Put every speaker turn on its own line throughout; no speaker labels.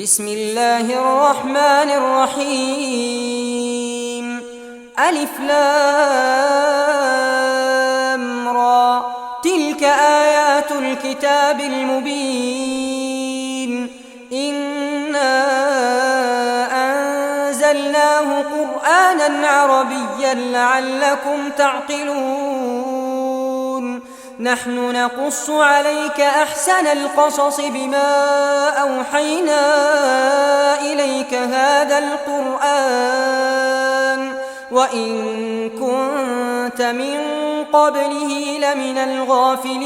بسم الله الرحمن الرحيم ألف لام را تلك آيات الكتاب المبين إنا أنزلناه قرآنا عربيا لعلكم تعقلون نحن نقص عليك أحسن القصص بما أوحينا إليك هذا القرآن وإن كنت من قبله لمن الغافلين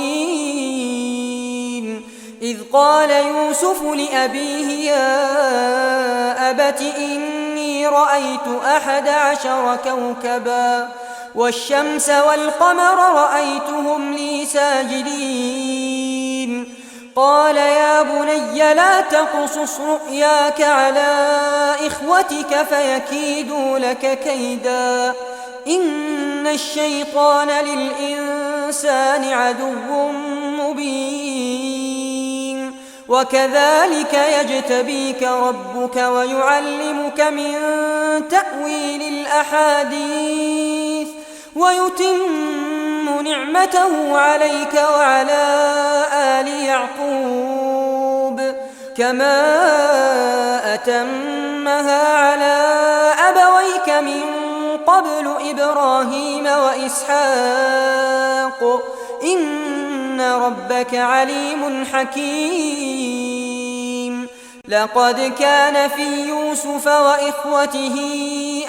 إذ قال يوسف لأبيه يا أبت إني رأيت 11 كوكبا والشمس والقمر رأيتهم لي ساجدين قال يا بني لا تقصص رؤياك على إخوتك فيكيدوا لك كيدا إن الشيطان للإنسان عدو مبين وكذلك يجتبيك ربك ويعلمك من تأويل الأحاديث ويتم نعمته عليك وعلى آل يعقوب كما أتمها على أبويك من قبل إبراهيم وإسحاق إن ربك عليم حكيم لقد كان في يوسف وإخوته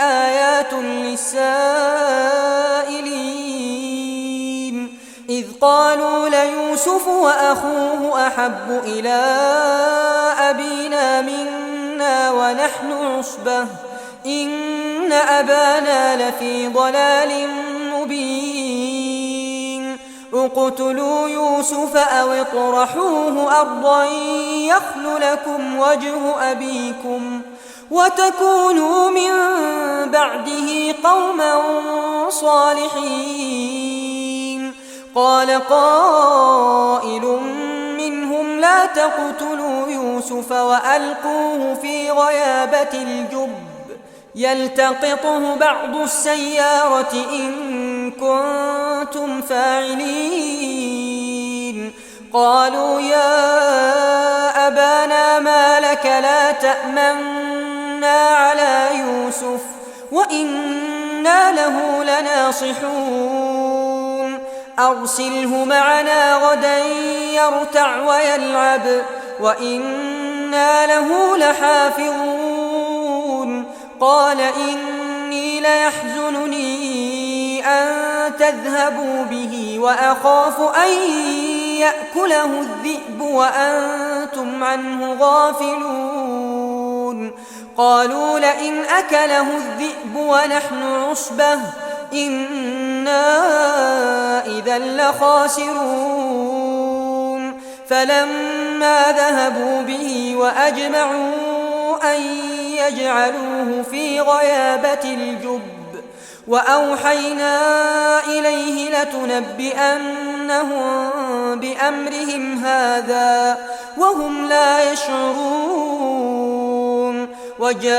آيات للسائلين إذ قالوا ليوسف وأخوه أحب إلى أبينا منا ونحن عصبة إن أبانا لفي ضلال مبين اقتلوا يوسف أو اطرحوه أرضا يخل لكم وجه أبيكم وتكونوا من بعده قوما صالحين قال قائل منهم لا تقتلوا يوسف وألقوه في غيابة الجب يلتقطه بعض السيارة إن كنتم فاعلين قالوا يا أبانا ما لك لا تأمنا على يوسف وإنا له لناصحون أرسله معنا غدا يرتع ويلعب وإنا له لحافظون قال إني ليحزنني أن تذهبوا به وأخاف أن يأكله الذئب وأنتم عنه غافلون قالوا لئن أكله الذئب ونحن عصبة إنا إذا لخاسرون فلما ذهبوا به وأجمعوا أن يجعلوه في غيابة الجب وأوحينا إليه لتنبئنهم بأمرهم هذا وهم لا يشعرون وجاءوا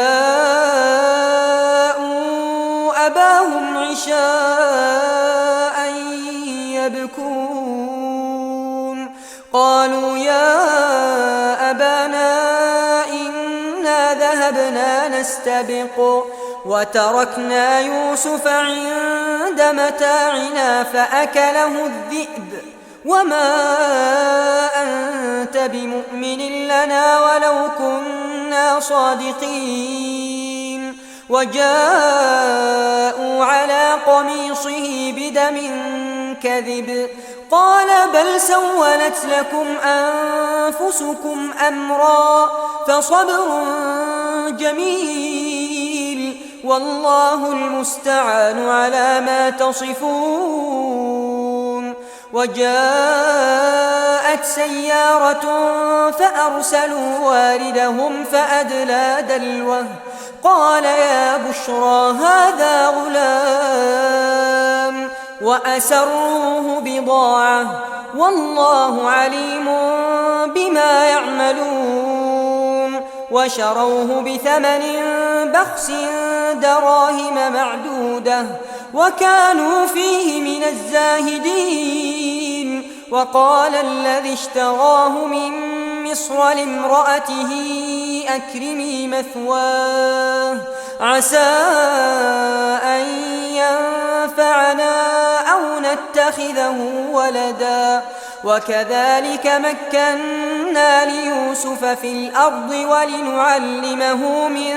أباهم عشاء يبكون قالوا يا أبانا إنا ذهبنا نستبق وتركنا يوسف عند متاعنا فأكله الذئب وما أنت بمؤمن لنا ولو كنا صادقين وجاءوا على قميصه بدم كذب قال بل سولت لكم أنفسكم أمرا فصبر جميل والله المستعان على ما تصفون وجاءت سيارة فأرسلوا واردهم فأدلى دلوه قال يا بشرى هذا غلام وأسروه بضاعة والله عليم بما يعملون وشروه بثمن بخس دراهم معدودة وكانوا فيه من الزاهدين. وقال الذي اشتراه من مصر لامرأته أكرمي مثواه عسى أن ينفعنا أو نتخذه ولدا. وكذلك مكنا ليوسف في الأرض ولنعلمه من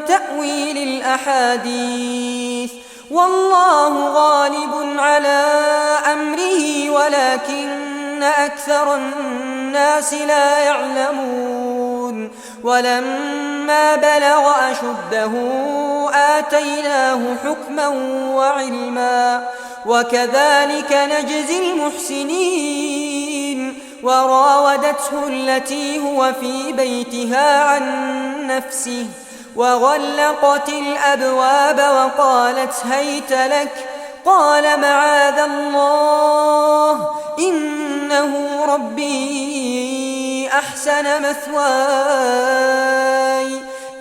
تأويل الأحاديث والله غالب على أمره ولكن أكثر الناس لا يعلمون. ولما بلغ أشده آتيناه حكما وعلما وكذلك نجزي المحسنين. وراودته التي هو في بيتها عن نفسه وغلقت الأبواب وقالت هيت لك قال معاذ الله إنه ربي أحسن مثواي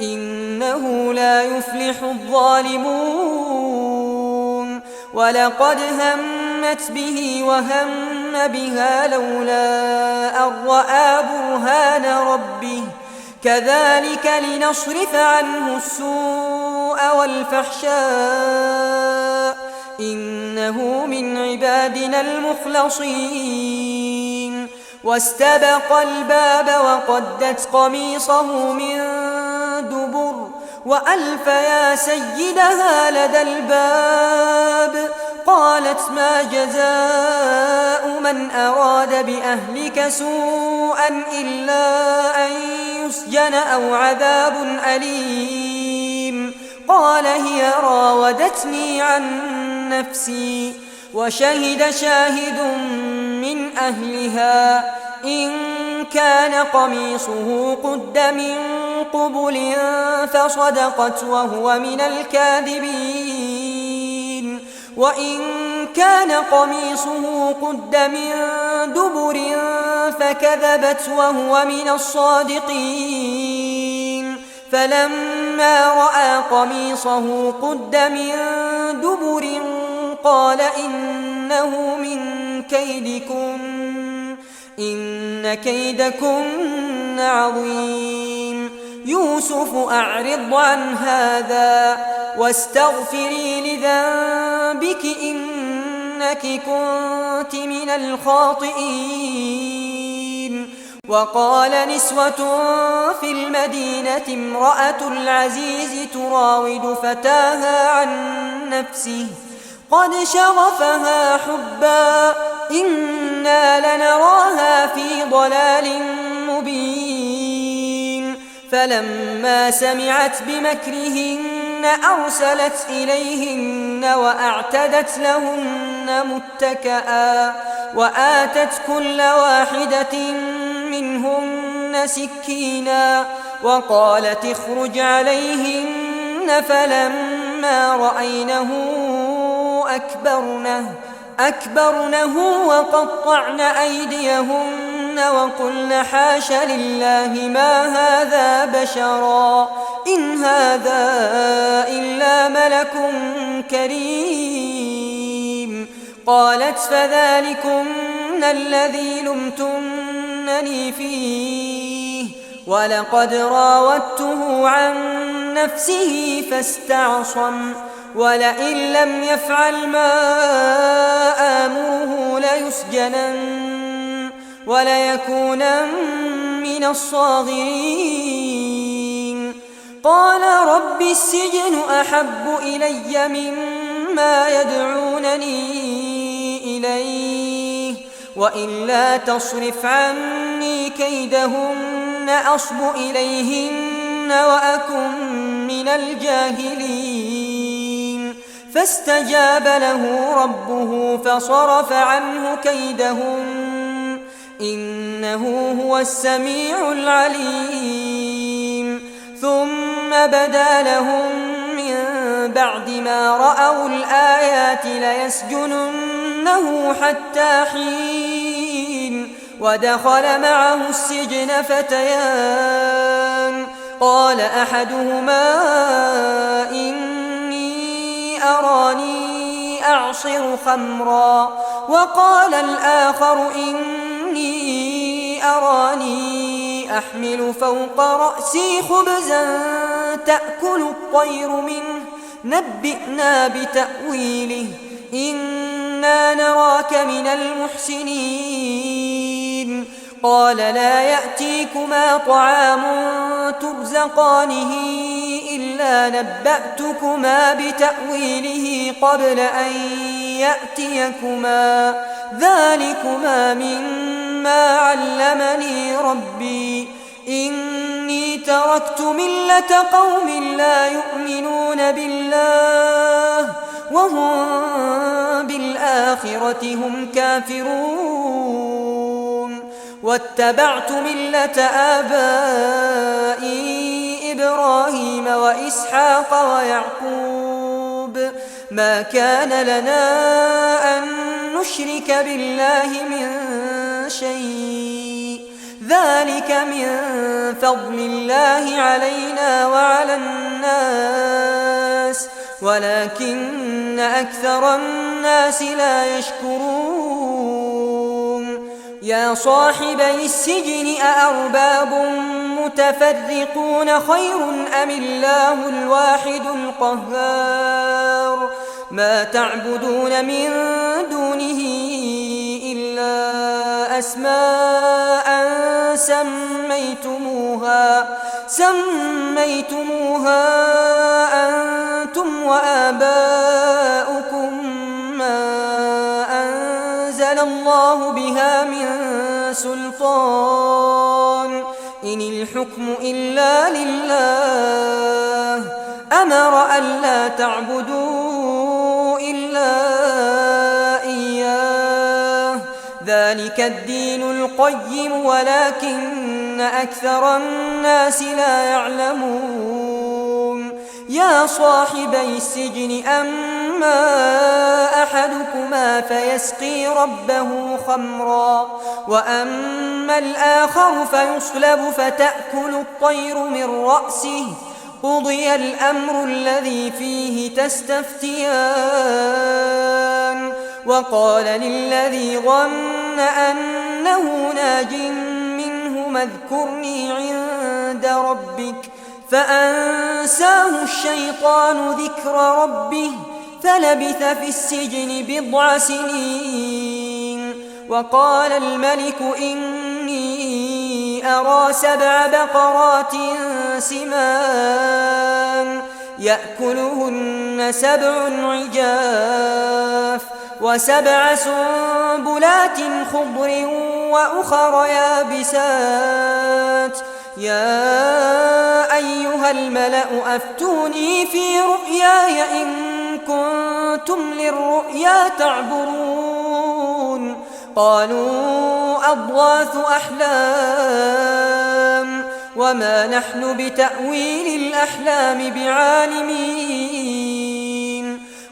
إنه لا يفلح الظالمون. ولقد همت به وهم بها لولا أن رأى برهان ربه كذلك لنصرف عنه السوء والفحشاء إنه من عبادنا المخلصين. واستبق الباب وقدت قميصه من دبر وألف يا سيدها لدى الباب قالت ما جزاء من أراد بأهلك سوءا إلا أن يسجن أو عذاب أليم. قال هي راودتني عن نفسي. وشهد شاهد من أهلها إن كان قميصه قد من قبل فصدقت وهو من الكاذبين وإن كان قميصه قد من دبر فكذبت وهو من الصادقين. فلما رأى قميصه قد من دبر قال إنه من كيدكن إن كيدكن عظيم. يوسف أعرض عن هذا واستغفري لذنبك إنك كنت من الخاطئين. وقال نسوة في المدينة امرأة العزيز تراود فتاها عن نفسه قد شغفها حبا إنا لنراها في ضلال مبين. فلما سمعت بمكرهن أرسلت إليهن وأعتدت لهن متكئا وآتت كل واحدة منهن سكينا وقالت اخرج عليهن. فلما رأينه أكبرنه وقطعن أيديهن وقلن حاش لله ما هذا بشرا إن هذا إلا ملك كريم. قالت فذلكن الذي لمتنني فيه ولقد راودته عن نفسه فاستعصم ولئن لم يفعل ما آمره ليسجنن وليكونن من الصاغرين. قال رب السجن أحب إلي مما يدعونني إليه وإلا تصرف عني كيدهن أصب إليهن وأكن من الجاهلين. فاستجاب له ربه فصرف عنه كيدهن إنه هو السميع العليم. ثم بدا لهم من بعد ما رأوا الآيات ليسجننه حتى حين. ودخل معه السجن فتيان قال أحدهما إني أراني أعصر خمرا وقال الآخر إني أراني أحمل فوق رأسي خبزا تأكل الطير منه نبئنا بتأويله إنا نراك من المحسنين قال لا يأتيكما طعام ترزقانه إلا نبأتكما بتأويله قبل أن يأتيكما ذلكما مما علمني ربي إني تركت ملة قوم لا يؤمنون بالله وهم بالآخرة هم كافرون واتبعت ملة آبائي إبراهيم وإسحاق ويعقوب ما كان لنا أن نشرك بالله من شيء ذلك من فضل الله علينا وعلى الناس ولكن أكثر الناس لا يشكرون يا صاحبي السجن أأرباب متفرقون خير أم الله الواحد القهار ما تعبدون من دونه إلا أسماء سميتموها أنتم وآباؤكم ما أنزل الله بها من سلطان إن الحكم إلا لله أمر ألا تعبدوا إلا إياه ذلك الدين القيم ولكن أكثر الناس لا يعلمون يا صاحبي السجن أما أحدكما فيسقي ربه خمرا وأما الآخر فيصلب فتأكل الطير من رأسه قضي الأمر الذي فيه تستفتيان وقال للذي ظن أنه ناج منهما اذكرني عند ربك فأنساه الشيطان ذكر ربه فلبث في السجن بضع سنين وقال الملك إني أرى 7 بقرات سمان يأكلهن 7 عجاف و7 سنبلات خضر وأخر يابسات يا أيها الملأ أفتوني في رؤياي إن كنتم للرؤيا تعبرون قالوا أضغاث أحلام وما نحن بتأويل الأحلام بعالمين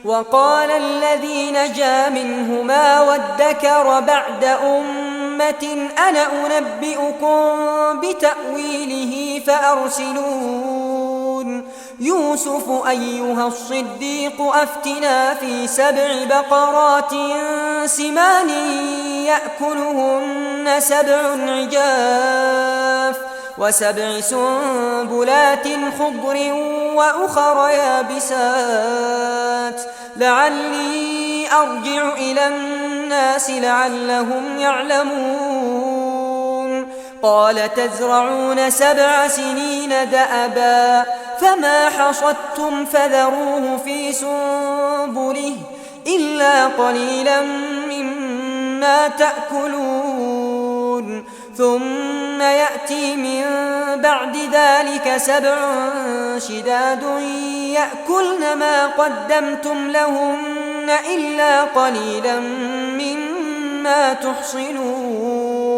وقال الذي نجا منهما وادكر بعد أمة أنا أنبئكم بتأويله فأرسلون يوسف أيها الصديق أفتنا في 7 بقرات سمان يأكلهن 7 عجاف و7 سنبلات خضر وأخر يابسات لعلي أرجع إلى الناس لعلهم يعلمون قال تزرعون 7 سنين دأبا فما حصدتم فذروه في سنبله إلا قليلا مما تأكلون ثم يأتي من بعد ذلك 7 شداد يأكلن ما قدمتم لهن إلا قليلا مما تحصنون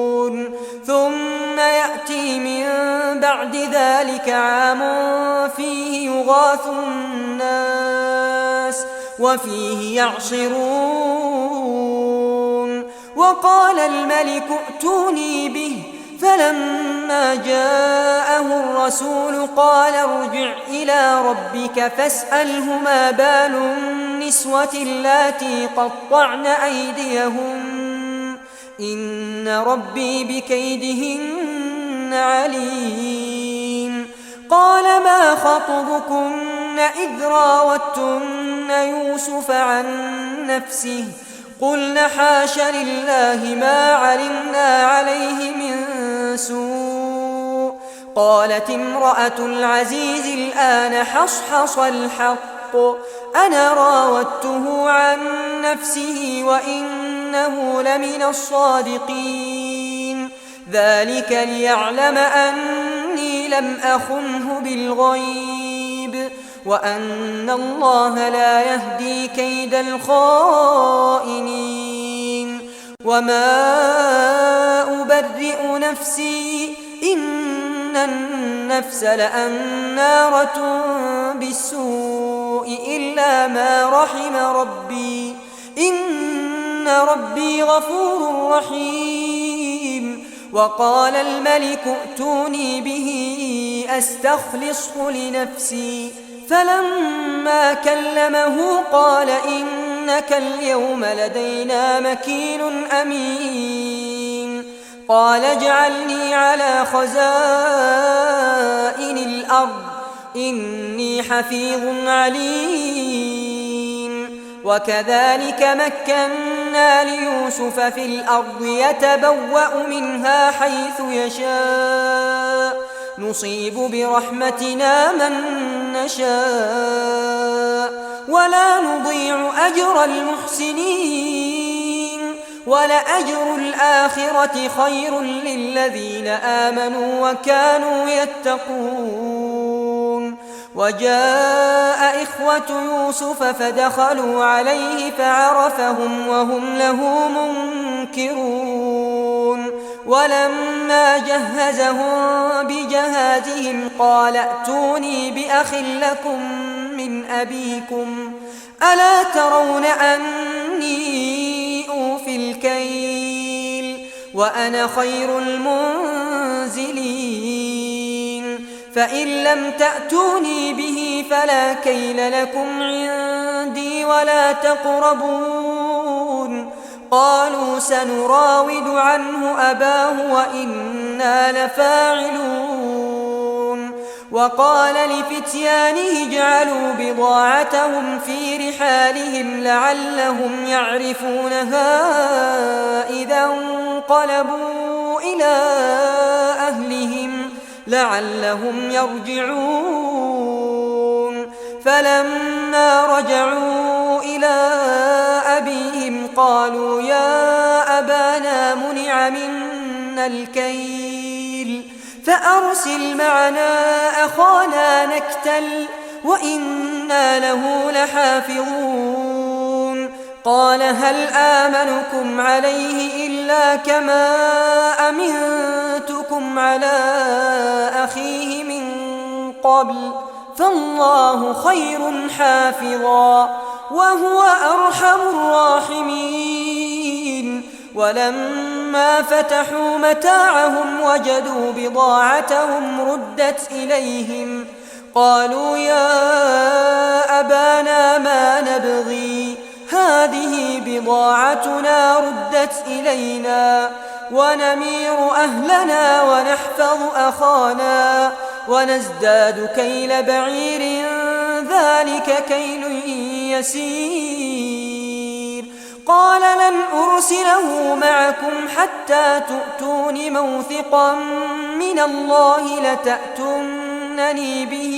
ثم يأتي من بعد ذلك عام فيه يغاث الناس وفيه يعصرون وقال الملك ائتوني به فلما جاءه الرسول قال ارجع إلى ربك فاسأله ما بال النسوة اللاتي قطعن أيديهن إن ربي بكيدهن عليم. قال ما خطبكن إذ راوتن يوسف عن نفسه قلن حاش لله ما علمنا عليه من سوء. قالت امرأة العزيز الآن حصحص الحق أنا راودته عن نفسه وإنه لمن الصادقين. ذلك ليعلم أني لم أخنه بالغيب وأن الله لا يهدي كيد الخائنين. وما أبرئ نفسي إن النفس لأمارة بالسوء إلا ما رحم ربي إن ربي غفور رحيم. وقال الملك ائتوني به أستخلصه لنفسي فلما كلمه قال إنك اليوم لدينا مكين أمين. قال اجعلني على خزائن الأرض إني حفيظ عليم. وكذلك مكنا ليوسف في الأرض يتبوأ منها حيث يشاء نصيب برحمتنا من نشاء ولا نضيع أجر المحسنين ولأجر الآخرة خير للذين آمنوا وكانوا يتقون. وجاء إخوة يوسف فدخلوا عليه فعرفهم وهم له منكرون. ولما جهزهم بجهازهم قال ائتوني بأخ لكم من أبيكم ألا ترون أني أوفي الكيل وأنا خير المنزلين. فإن لم تأتوني به فلا كيل لكم عندي ولا تقربون. قالوا سنراود عنه أباه وإنا لفاعلون. وقال لفتيانه اجعلوا بضاعتهم في رحالهم لعلهم يعرفونها إذا انقلبوا إلى أهلهم لعلهم يرجعون. فلما رجعوا إلى أبيهم قالوا يا أبانا منع منا الكيل فأرسل معنا أخانا نكتل وإنا له لحافظون. قال هل آمنكم عليه إلا كما أمنتكم على أخيه من قبل فالله خير حافظا وهو أرحم الراحمين. ولما فتحوا متاعهم وجدوا بضاعتهم ردت إليهم قالوا يا أبانا ما نبغي هذه بضاعتنا ردت إلينا ونمير أهلنا ونحفظ أخانا ونزداد كيل بعير ذلك كيل يسير. قال لن أرسله معكم حتى تؤتون موثقا من الله لتأتونني به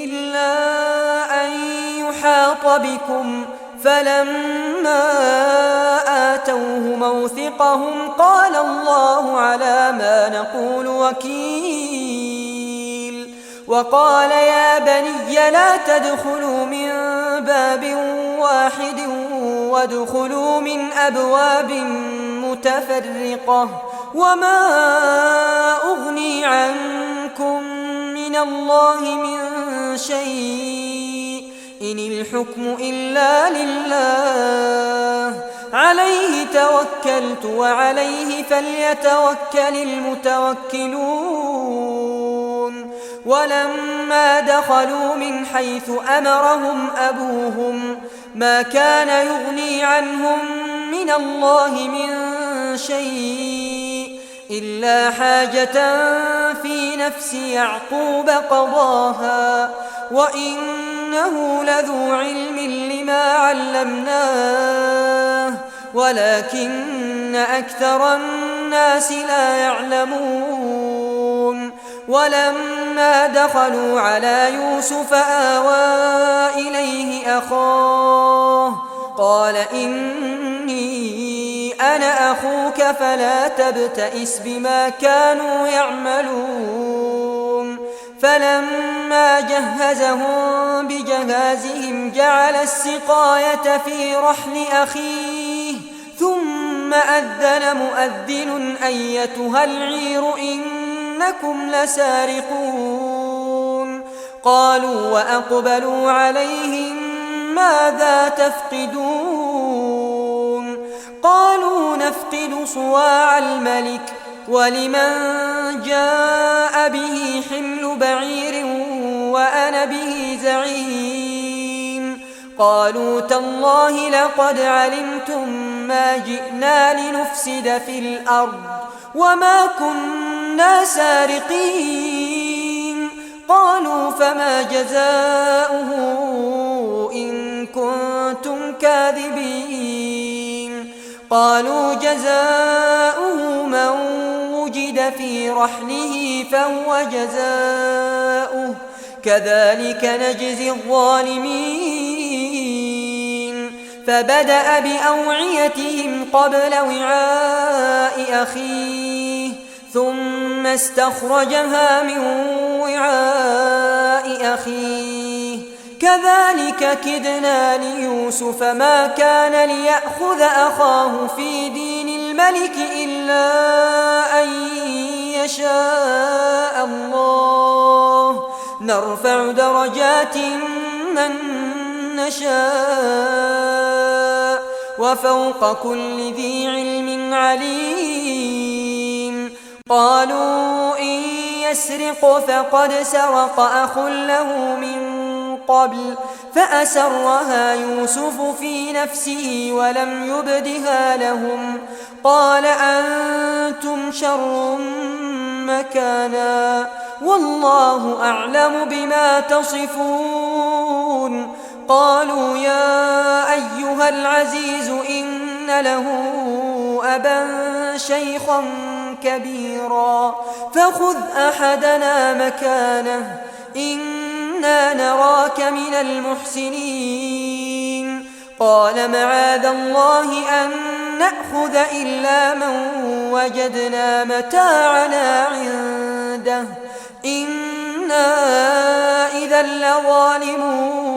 إلا أن يحاط بكم. فلما آتوه موثقهم قال الله على ما نقول وكيل. وقال يا بني لا تدخلوا من باب واحد وادخلوا من أبواب متفرقة وما أغني عنكم من الله من شيء إن الحكم إلا لله عليه توكلت وعليه فليتوكل المتوكلون ولما دخلوا من حيث أمرهم أبوهم ما كان يغني عنهم من الله من شيء إلا حاجة في نفس يعقوب قضاها وإنه لذو علم لما علمناه ولكن أكثر الناس لا يعلمون ولما دخلوا على يوسف آوى إليه أخاه قال إني أنا أخوك فلا تبتئس بما كانوا يعملون فلما جهزهم بجهازهم جعل السقاية في رحل أخيه ثم أذن مؤذن أيتها العير إنكم لسارقون قالوا وأقبلوا عليهم ماذا تفقدون قالوا نفقد صواع الملك ولمن جاء به حمل بعير وأنا به زعيم قالوا تالله لقد علمتم ما جئنا لنفسد في الأرض وما كنا سارقين قالوا فما جزاؤه إن كنتم كاذبين قالوا جزاؤه من وجد في رحله فهو جزاؤه كذلك نجزي الظالمين فبدأ بأوعيتهم قبل وعاء أخيه ثم استخرجها من وعاء أخيه كذلك كدنا ليوسف ما كان ليأخذ أخاه في دين الملك إلا أن يشاء الله نرفع درجات من نشاء وفوق كل ذي علم عليم قالوا إن يسرق فقد سرق أخ له من قبل فأسرها يوسف في نفسه ولم يبدها لهم قال أنتم شر مكانا والله أعلم بما تصفون قالوا يا أيها العزيز إن له أبا شيخا كبيرا فخذ أحدنا مكانه إنا نراك من المحسنين قال معاذ الله أن نأخذ إلا من وجدنا متاعنا عنده إنا إذا لظالمون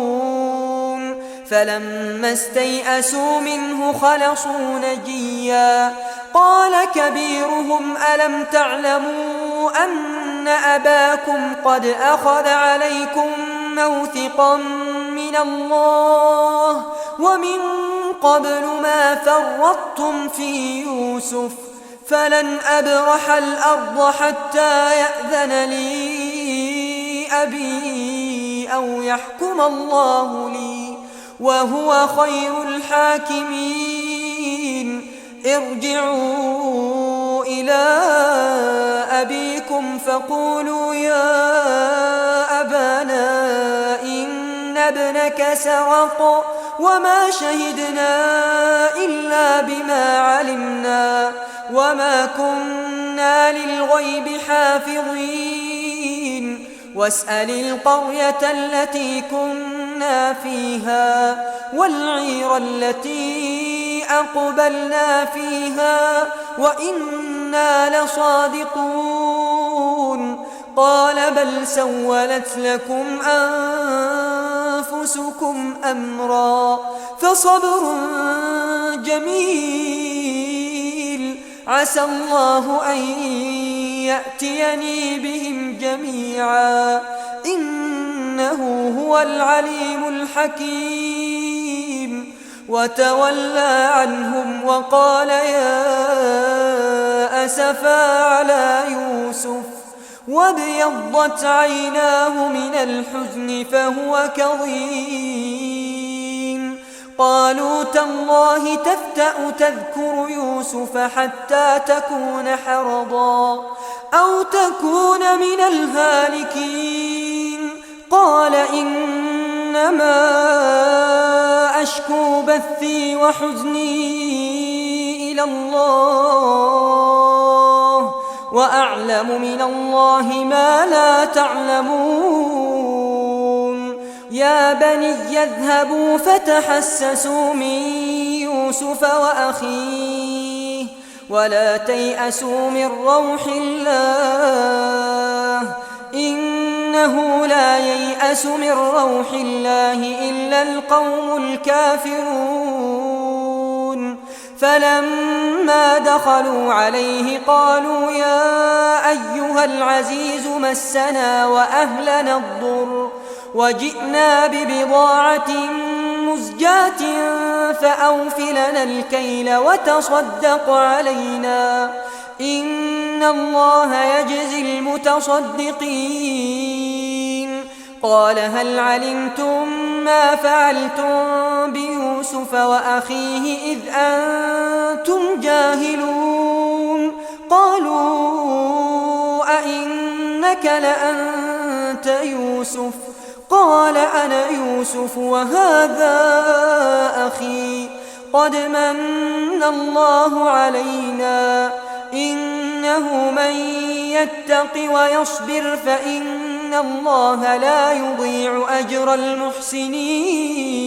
فلما استيئسوا منه خلصوا نجيا قال كبيرهم ألم تعلموا أن أباكم قد أخذ عليكم موثقا من الله ومن قبل ما فرطتم في يوسف فلن أبرح الأرض حتى يأذن لي أبي أو يحكم الله لي وهو خير الحاكمين ارجعوا إلى أبيكم فقولوا يا أبانا إن ابنك سرق وما شهدنا إلا بما علمنا وما كنا للغيب حافظين واسأل القرية التي كنا فيها والعير التي أقبلنا فيها وإنا لصادقون قال بل سولت لكم أنفسكم أمرا فصبر جميل عسى الله أن يأتيني بهم جميعا إنه هو العليم الحكيم وتولى عنهم وقال يا أسفا على يوسف وابيضت عيناه من الحزن فهو كظيم. قالوا تالله تفتأ تذكر يوسف حتى تكون حرضا أو تكون من الهالكين. قال إنما أشكو بثي وحزني إلى الله وأعلم من الله ما لا تعلمون. يا بني اذهبوا فتحسسوا من يوسف وأخيه ولا تيأسوا من روح الله إنه لا ييأس من روح الله إلا القوم الكافرون. فلما دخلوا عليه قالوا يا أيها العزيز مسنا وأهلنا الضر وجئنا ببضاعة مزجاة فأوف لنا الكيل وتصدق علينا إن الله يجزي المتصدقين. قال هل علمتم ما فعلتم بيوسف وأخيه إذ أنتم جاهلون؟ قالوا أئنك لأنت يوسف؟ قال أنا يوسف وهذا أخي قد من الله علينا إنه من يتق ويصبر فإن الله لا يضيع أجر المحسنين.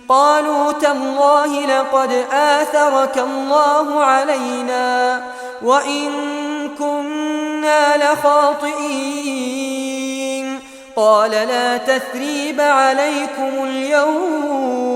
قالوا تالله لقد آثرك الله علينا وإن كنا لخاطئين. قال لا تثريب عليكم اليوم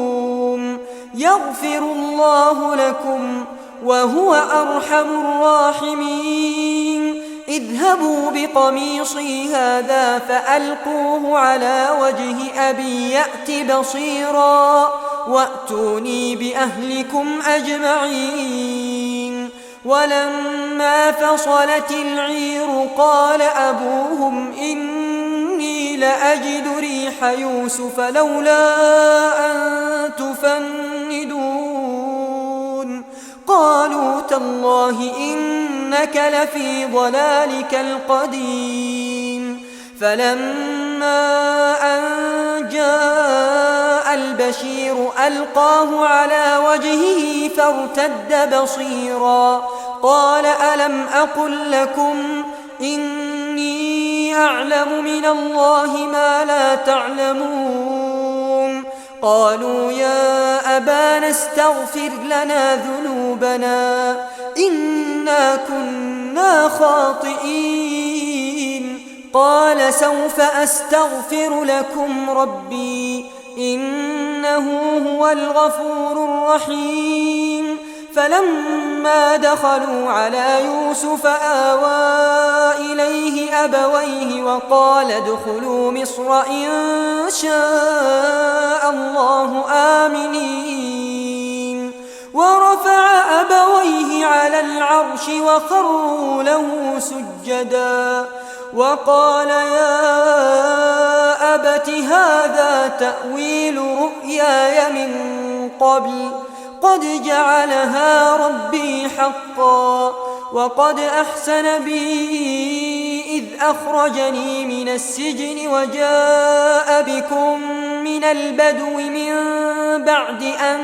يغفر الله لكم وهو أرحم الراحمين. اذهبوا بقميصي هذا فألقوه على وجه أبي يأت بصيرا وأتوني بأهلكم أجمعين. ولما فصلت العير قال أبوهم إني لأجد ريح يوسف لولا أن تفندون. قالوا تالله إنك لفي ضلالك القديم. فلما أن جاء البشير ألقاه على وجهه فارتد بصيرا قال ألم أقل لكم إني أعلم من الله ما لا تعلمون؟ قالوا يا أبانا استغفر لنا ذنوبنا إنا كنا خاطئين. قال سوف أستغفر لكم ربي إنه هو الغفور الرحيم. فلما دخلوا على يوسف آوى إليه أبويه وقال ادخلوا مصر إن شاء الله آمنين. ورفع أبويه على العرش وخروا له سجدا وقال يا أبت هذا تأويل رؤياي من قبل قد جعلها ربي حقا وقد أحسن بي إذ أخرجني من السجن وجاء بكم من البدو من بعد أن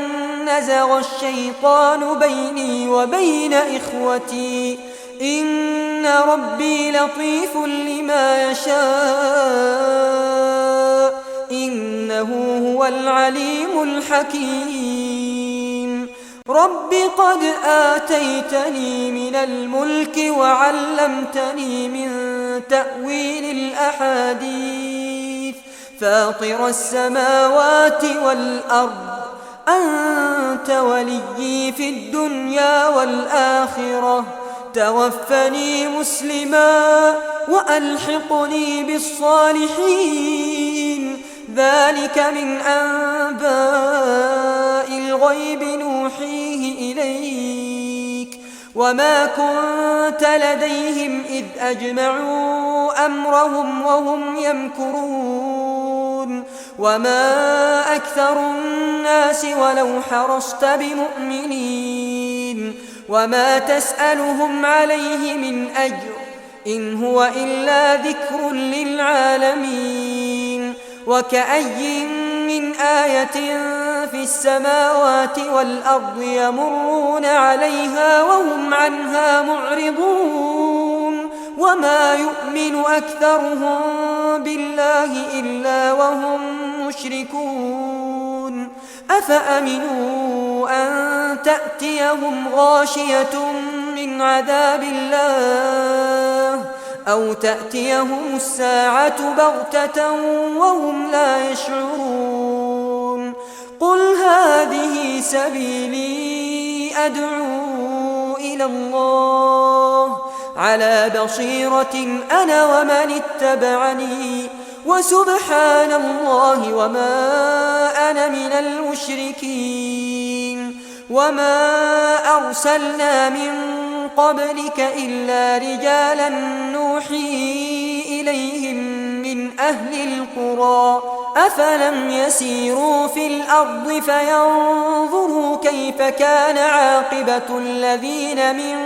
نزغ الشيطان بيني وبين إخوتي إن ربي لطيف لما يشاء إنه هو العليم الحكيم. رب قد آتيتني من الملك وعلمتني من تأويل الأحاديث فاطر السماوات والأرض أنت وليي في الدنيا والآخرة توفني مسلما وألحقني بالصالحين. ذلك من أنباء الغيب نوحيه إليك وما كنت لديهم إذ أجمعوا أمرهم وهم يمكرون وما أكثر الناس ولو حرصت بمؤمنين وما تسألهم عليه من أجر إن هو إلا ذكر للعالمين وكأي من آية في السماوات والأرض يمرون عليها وهم عنها معرضون وما يؤمن أكثرهم بالله إلا وهم مشركون أفأمنوا أن تأتيهم غاشية من عذاب الله أو تأتيهم الساعة بغتة وهم لا يشعرون قل هذه سبيلي أدعو إلى الله على بصيرة أنا ومن اتبعني وسبحان الله وما أنا من المشركين وما أرسلنا من قبلك إلا رجالا نوحي إليهم من أهل القرى أفلم يسيروا في الأرض فينظروا كيف كان عاقبة الذين من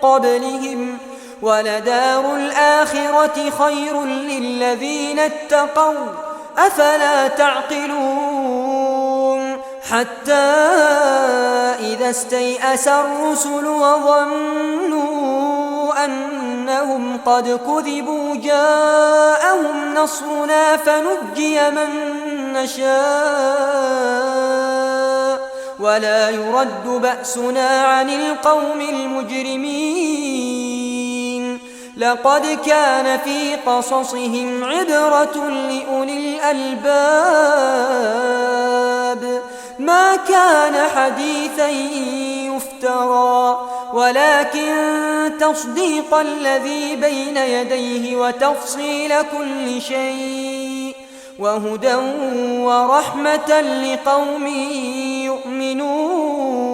قبلهم ولدار الآخرة خير للذين اتقوا أفلا تعقلون حتى إذا استيأس الرسل وظنوا أنهم قد كذبوا جاءهم نصرنا فنجي من نشاء ولا يرد بأسنا عن القوم المجرمين لقد كان في قصصهم عبرة لأولي الألباب ما كان حديثا يفترى ولكن تصديق الذي بين يديه وتفصيل كل شيء وهدى ورحمة لقوم يؤمنون